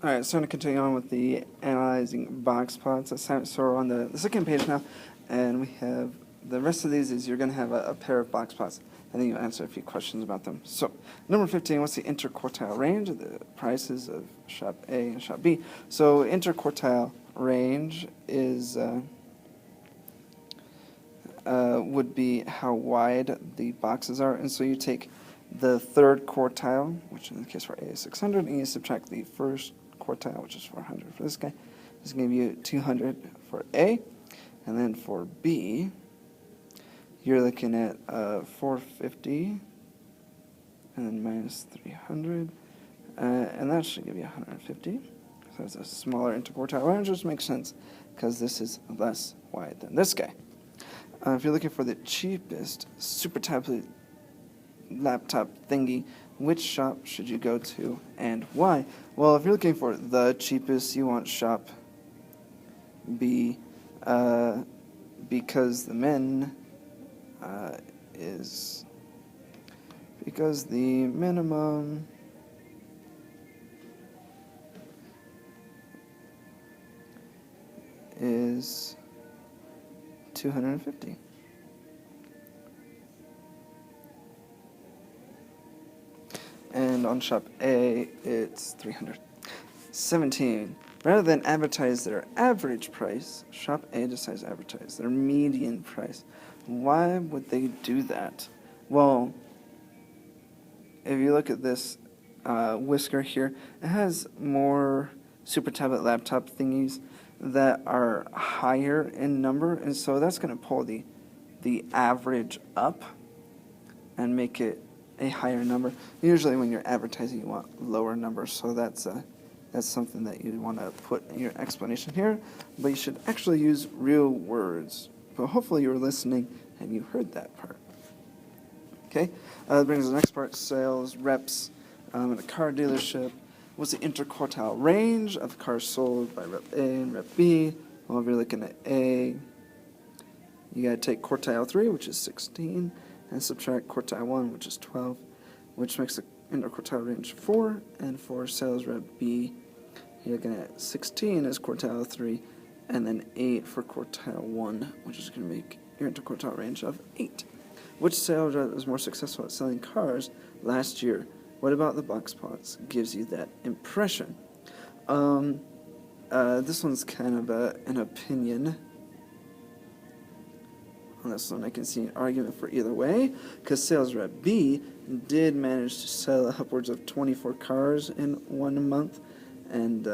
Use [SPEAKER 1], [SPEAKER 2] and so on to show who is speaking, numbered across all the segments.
[SPEAKER 1] Alright, so I'm going to continue on with the analyzing box plots. So we're on the second page now, and we have the rest of these is you're going to have a pair of box plots, and then you answer a few questions about them. So, number 15, what's the interquartile range of the prices of shop A and shop B? So, interquartile range is would be how wide the boxes are, and so you take the third quartile, which in the case for A is 600, and you subtract the first quartile, which is 400 for this guy. This is going to give you 200 for A, and then for B, you're looking at 450, and then minus 300, and that should give you 150. So it's a smaller interquartile range, which makes sense because this is less wide than this guy. If you're looking for the cheapest super tablet laptop thingy, which shop should you go to and why? Well, if you're looking for the cheapest, you want shop B, because the minimum is 250. And on shop A, it's 300. 17. Rather than advertise their average price, shop A decides to advertise their median price. Why would they do that? Well, if you look at this whisker here, it has more super tablet laptop thingies that are higher in number, and so that's going to pull the average up and make it a higher number. Usually when you're advertising, you want lower numbers, so that's something that you want to put in your explanation here, but you should actually use real words. But hopefully you were listening and you heard that part. Okay, that brings us to the next part, sales reps in a car dealership. What's the interquartile range of cars sold by rep A and rep B? Well, if you're looking at A, you got to take quartile 3, which is 16, and subtract quartile 1, which is 12, which makes the interquartile range 4. And for sales rep B, you're looking at 16 as quartile 3, and then 8 for quartile 1, which is going to make your interquartile range of 8. Which sales rep was more successful at selling cars last year? What about the box plots gives you that impression? This one's kind of an opinion. On this one, I can see an argument for either way, because sales rep B did manage to sell upwards of 24 cars in 1 month, and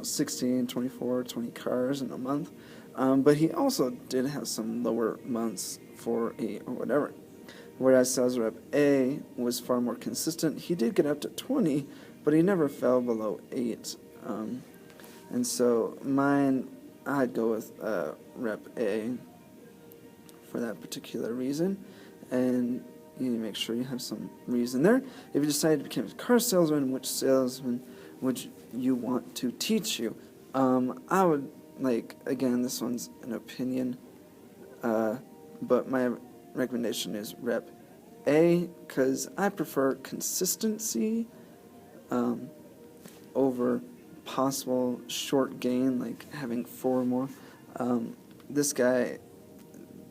[SPEAKER 1] 16, 24, 20 cars in a month. But he also did have some lower months for 8 or whatever. Whereas sales rep A was far more consistent. He did get up to 20, but he never fell below 8. And so I'd go with rep A for that particular reason. And you need to make sure you have some reason there. If you decide to become a car salesman, which salesman would you want to teach you? I would, again, this one's an opinion, but my recommendation is rep A, because I prefer consistency over possible short gain, like having 4 more. This guy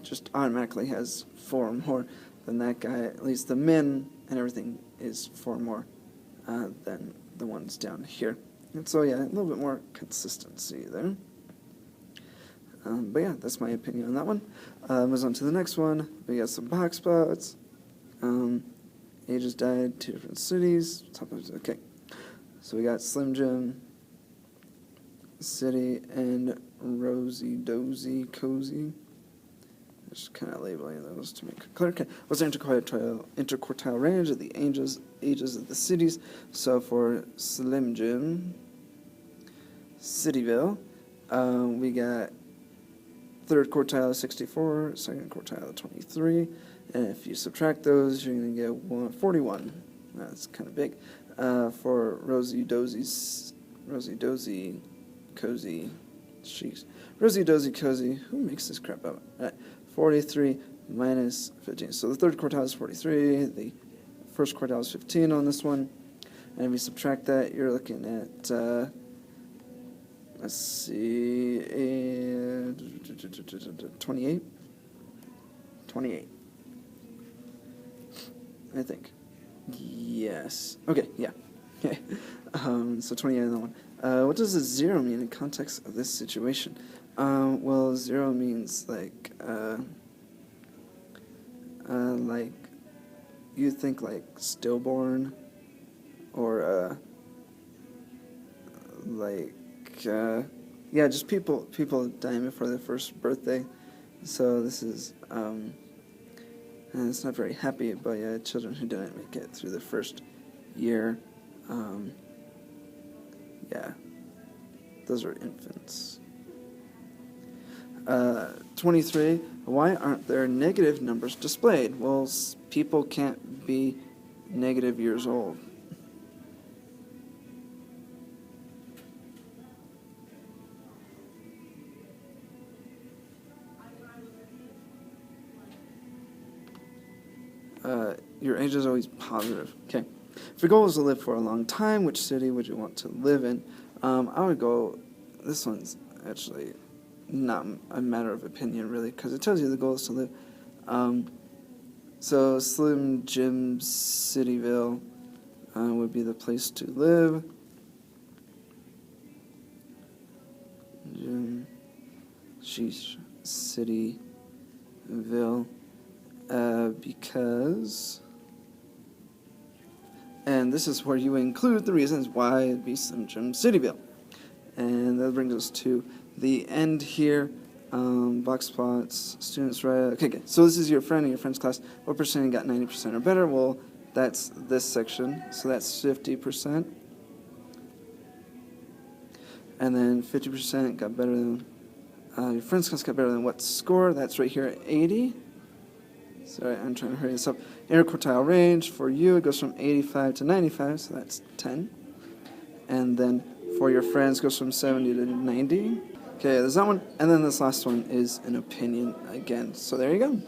[SPEAKER 1] just automatically has 4 more than that guy. At least the min and everything is 4 more than the ones down here. And so, yeah, a little bit more consistency there. But yeah, that's my opinion on that one. Moves on to the next one. We got some box plots. Ages died, 2 different cities. Okay. So we got Slim Jim City and Rosie Dozy Cozy. Just kind of labeling those to make it clear. Okay. What's the interquartile range of the ages of the cities? So for Slim Jim Cityville, we got third quartile 64, second quartile 23, and if you subtract those, you're going to get 41. That's kind of big. For Rosie Dozy Cozy, jeez, Rosie Dozy Cozy, who makes this crap up? 43 minus 15. So the third quartile is 43, the first quartile is 15 on this one, And if you subtract that, you're looking at, let's see, 28? 28. I think. Yes. Okay, yeah. Okay. So 28 on that one. What does a 0 mean in context of this situation? Well, 0 means like you think like stillborn, or yeah, just people dying before their first birthday. So this is and it's not very happy, but yeah, children who didn't make it through the first year. Yeah, those are infants. 23. Why aren't there negative numbers displayed? Well, people can't be negative years old. Your age is always positive. Okay. If your goal is to live for a long time, which city would you want to live in? I would go, this one's actually not a matter of opinion, really, because it tells you the goal is to live. So Slim Jim Cityville would be the place to live. Jim Sheesh Cityville. Because... And this is where you include the reasons why it'd be Slim Jim Cityville. And that brings us to the end here. Box plots, students write. Okay, good. So this is your friend in your friend's class. What percent got 90% or better? Well, that's this section. So that's 50%. And then 50% got better than, your friend's class got better than what score? That's right here at 80. Sorry, I'm trying to hurry this up. Interquartile range, for you, it goes from 85 to 95, so that's 10. And then for your friends, it goes from 70 to 90. Okay, there's that one. And then this last one is an opinion again. So there you go.